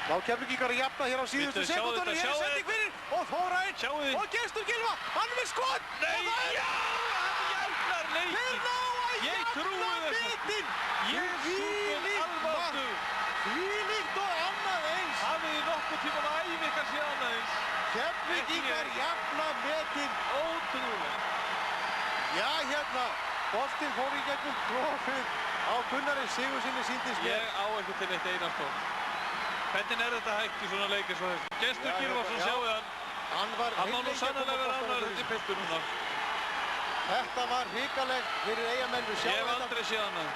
Ná Keflvíkingar að jafna hér á síðustu sekúndunum, hér er sending fyrir og Þórainn og Gestur Gylfa, hann er með skot og það er... Já, hann jafnar leikinn. Þeir ná að jafna bitinn. Þvílíkt mark, þvílíkt og annað eins. Hafið þið nokkuð tímann á ævi ykkar séð annað eins? Keflvíkingar jafna bitinn. Ótrúlega. Já, hérna, boltinn fór í gegnum klofið á Gunnari Sigurðssyni sýndist mér. Ég á ekki til eitt einastótt. Hvernig er þetta hægt í svona leik eins og þessu? Gestur Gylfason, sjáu hann. Hann má nú sannarlega vera ánægður út í piltu núna. Þetta var hrikalegt fyrir Eyjamenn, við Ég sjáum hef þetta. aldrei séð annað.